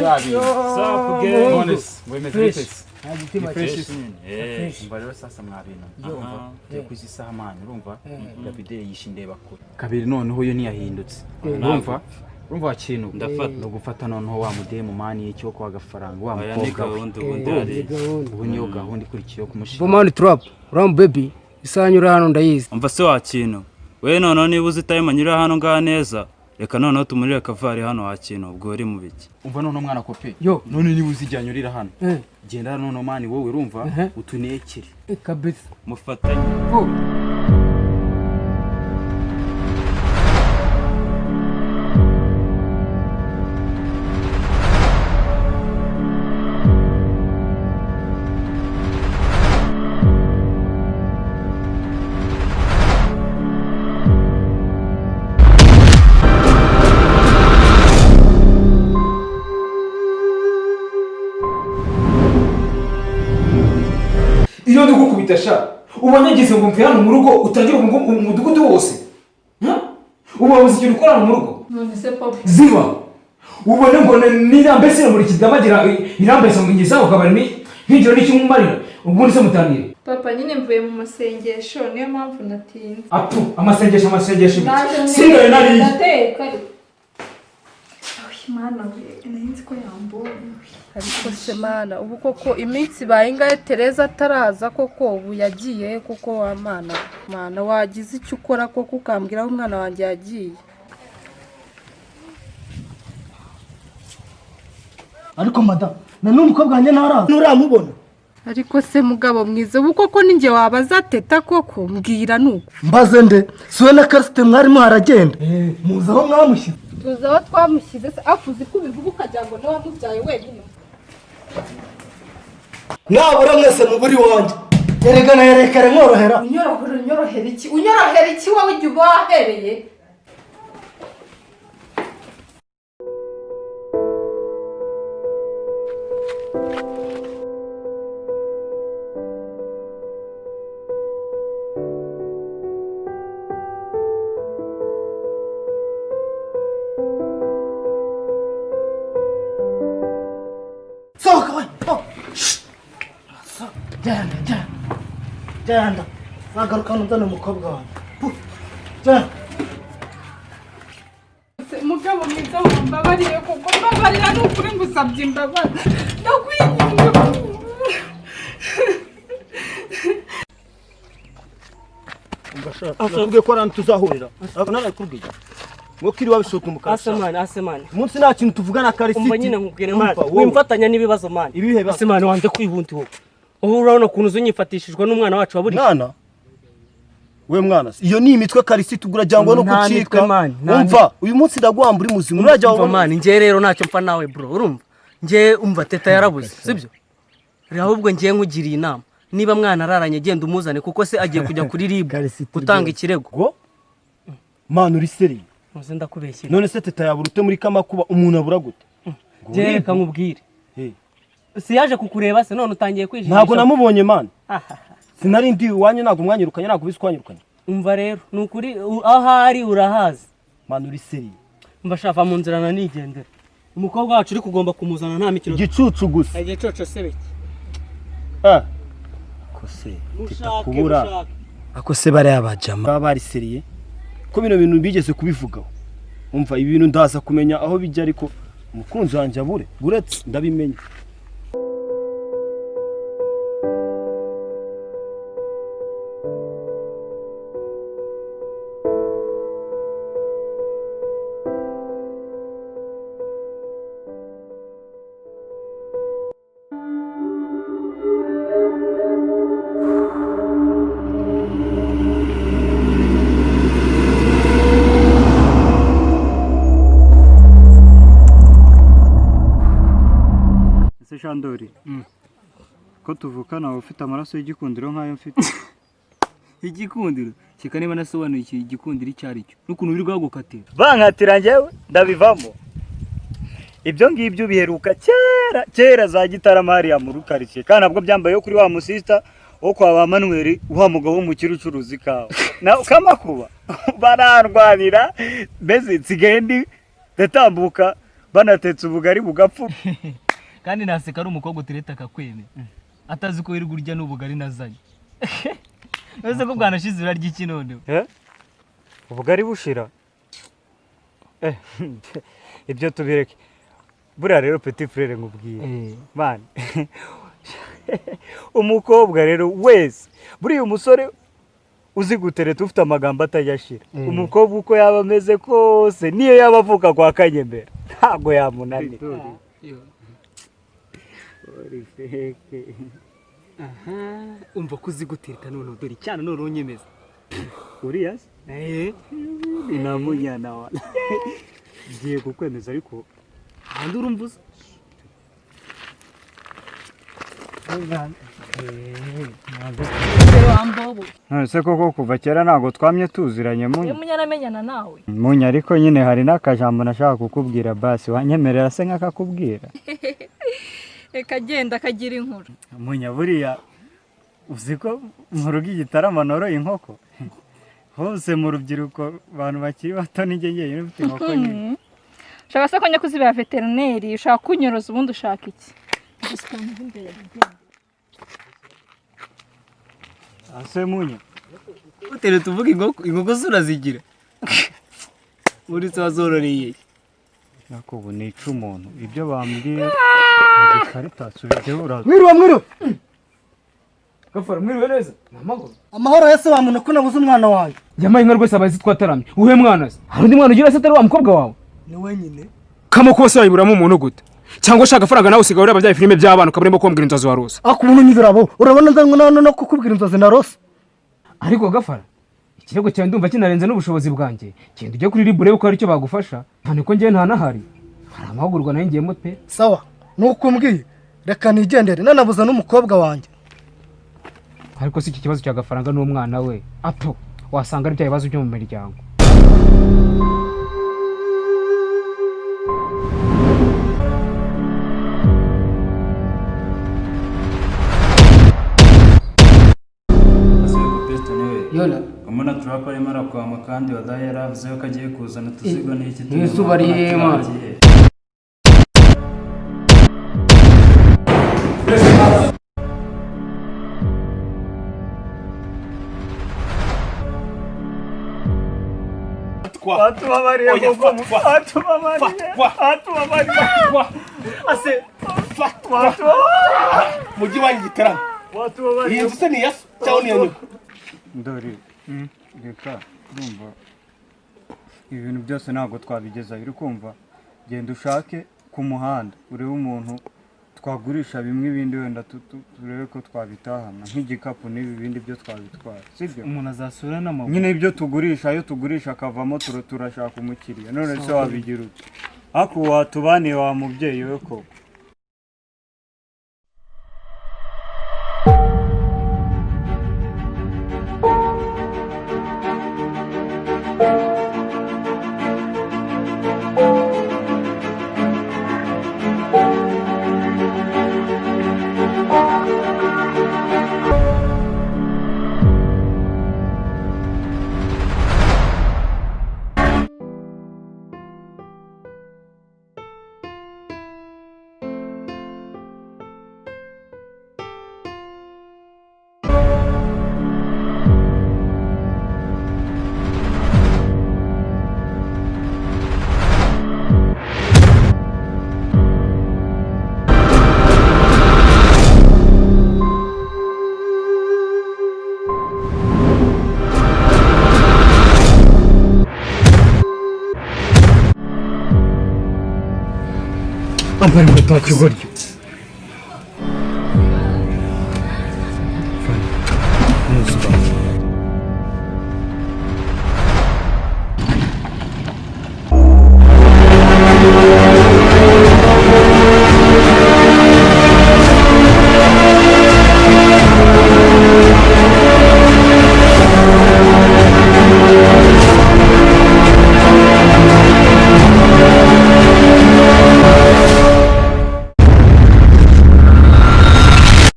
babi. Sup again. Honest. We met this. Fresh. Mbarero sasa mwabina. Yo kuzisaha mani urumva? Davide yishinde bakuru. Kabiri noneho yo ntiyahindutse. Urumva kintu no gufata noneho wa mudemu mani icyo kwa gafaranga wa mukobwa ubu niyo gahunda ikurikiye kumushira. Bomani trap, ram baby. Isanyura hano ndayizi. Umva se wa kintu. We noneho niba uzitayima nyura hano ngaha neza. Reka noneho tumurire kavari hano wa kintu ubwo uri mu biki. Umva noneho mwana kope. Yo, none niba uzijyanye urira hano. Genda noneho mani wowe urumva utunekere. Kabisa. Mufatanye. Iyo ndugukubita sha ubanyageze ngo mve hano mu rugo utangira ngo umudugudu wose ubabuze ikintu ukora mu rugo none se papa ziba ubone ngo nirambese muri kidamagira irambese ngo ngizaho kabari nk'ijoro n'icyumbarira ubundi se mutangire papa nyine mvuye mu masengesho niyo mpamvu natinze amasengesho singaye nari ndateka Mana we nzi ko yambonye ariko se mana ubu koko iminsi bayingaye Tereza ataraza koko ubu yagiye kuko wa mana wagize icyo ukora koko ukambwira aho umwana wanjye yagiye Ariko madam none umukobwa wanjye ntaraza nuramubona ariko se mugabo mwiza ubu koko ninjye wabaza teta koko mbwira nuko mbaze nde siwe na Karsite mwarimo haragenda muza aho mwamushyize tuzaho twamushyize se afuze ko bivuga ukagira ngo niwe wamubyaye wenyine nabura mwese muburi wanjye erega na yerekare mworohera unyorohera iki wowe ujya ubahereye Genda nagaruka nuzane umukobwa wanjye genda mugabo mwiza wambabariye kuko mbabarira n'ukuri ngusabye imbabazi ndakwinginga Asabwe ko ran tuzahurira narakubwiye ngo kiri wabishoka umukasa asemani umunsi nta kintu tuvugana Karisiti umva nyine nkubwire mani wimfatanya n'ibibazo mani ibihe base asemani wanze kwihunti wowe ubu urabona kuntu uzunyifatishijwe n'umwana wacu waburi mwana we mwana iyo ni imitwe Karisiti ugura jyango no kucika umva uyu munsi ndaguhamba uri muzima urajya wabona mani ngiye rero ntacyo mfa nawe bro urumva ngiye umva teta yarabuze sibyo rero ahubwo ngiye nkugiriye inama niba mwana araranye genda umuzane kuko se agiye kujya kuri RIB gutanga ikirego mwana uri seri muze ndakubeshyira none se teta yaburute muri kamakuba umuntu abura gute reka nkubwire si yaje kukureba se none utangiye kwijisha ntago namubonye mwana sinari ndi wanyu ntago mwanyirukanye ntago biswanyirukanye umva rero nukuri aho ari urahazi mwana uri seri umva shafa mu nzira na nigendera umukobwa wacu uri kugomba kumuzana nta mikino gicucu gusa igicucu se biki kose titakubura akose bare abajama bari seriye ko bino bintu bigeze kubivugaho umva ibi bintu ndaza kumenya aho bijya ariko umukunzi wanje abure buretse ndabimenya Shandori ko tuvukana ufite amaraso y'igikundiro nkayo mfite igikundiro kika niba nasobanuye iki igikundiro icyari cyo n'ukuntu biri gwagukatira bankatira ngewe ndabivamo ibyo ngibyo biheruka kera za Gitarama hariya mu rukarikiye kandi nabwo byambaye yo kuri wa musista wo kwa ba Manuel wa mugabo wo mu kirucuruzi kawe na kamakuba bararwanira beze tsigendi ndatambuka banatetse ubugari bugapfa. kandi naseka ari umukobwa utereta akakwemera atazi ko wirirwa urya n'ubugari nazanye. Ese ko bwanashize urarya iki noneho? Ubugari bushira. Ibyo tubireke. Buriya rero petit frere nkubwiye. Man. Umukobwa rero wese buriya umusore uzi gutereta ufite amagambo atajyashira. Umukobwa uko yaba ameze kose niyo yaba avuka kwa Kanyembera ntago yamunanira. Umva kuzi gutereta none dore cyane none unyemeza. Uriya inamunyana wa. Ngiye kukwemeza ariko handi urumvuza. None koko kuva kera ntago twamye tuziranye Munya. Munyaramenyana nawe. Munya ariko nyine hari n'akajambo nashaka kukubwira basi wanyemerera se nkakakubwira. Reka genda kagira inkuru. Munya buriya uzi ko mu rugo igitarama noroye inkoko. Hose mu rubyiruko abantu bakiri bato nige ngiye ufite inkoko nyine. Ushaka se ko njya kuzibera veterineri, ushaka kunyoroza ubundi ushaka iki? Ase Munya. Utere tuvuga inkoko zurazigira. Muri twa zororeye. Nako ubu nica umuntu ibyo bambwiye ikarita subije uraza. Mwiriwe. Gafara mwiriwe neza. Namagoro. Amahoro yese wa muntu ko nabuze umwana wanjye. Yamaye inka rwose abazi twataramye. Uhe mwana se. Hari undi mwana ugira se atari wa mukobwa wawe? Ni wenyine. Kama kose wayiburamo umuntu gute? Cyangwa ushaka faranga nawe usigaye ureba bya filime by'abana ukaburimo kumbwira inzozi wa Rose. Akubona nyizirabo. Urabona nzango no kukubwira inzozi na Rose. Ariko Gafara, ikirego cyawe ndumva kinarenze n'ubushobozi bwanjye. Genda ujye kuri Libre ko hari icyo bagufasha. None ko ngiye nta nahari. Hari amahugurwa nayo ngiyemo pe. Sawa. Nuko umbwiye. Reka nigendere nanabuza n'umukobwa wanjye. Ariko si iki kibazo cya Gafaranga n'umwana we. Apo, wasanga ari bya bibazo byo mu miryango. Yola umuna turapa arimo arakwama kandi wadaye yaravuze ko agiye kuzana tuzigo n'iki Yesu bariyema Ase muji wanjye gitaramo. Iyi nzu se ni yaso cyangwa ni yanyu? Ndori. Reka ndumva ibintu byose ntago twabigeza biri kumva genda ushake ku muhanda urebe umuntu twagurisha bimwe ibindi wenda turebe ko twabitahana nk'igikapu n'ibi bindi byo twabitwara sibyo Umuntu azasura n'amaguru. nyine ibyo tugurisha ayo tugurisha akavamo turashaka umukiriya none se wabigira ute ako watubaniye wa mubyeyi we ko Ampara inkweto wa kigoryi.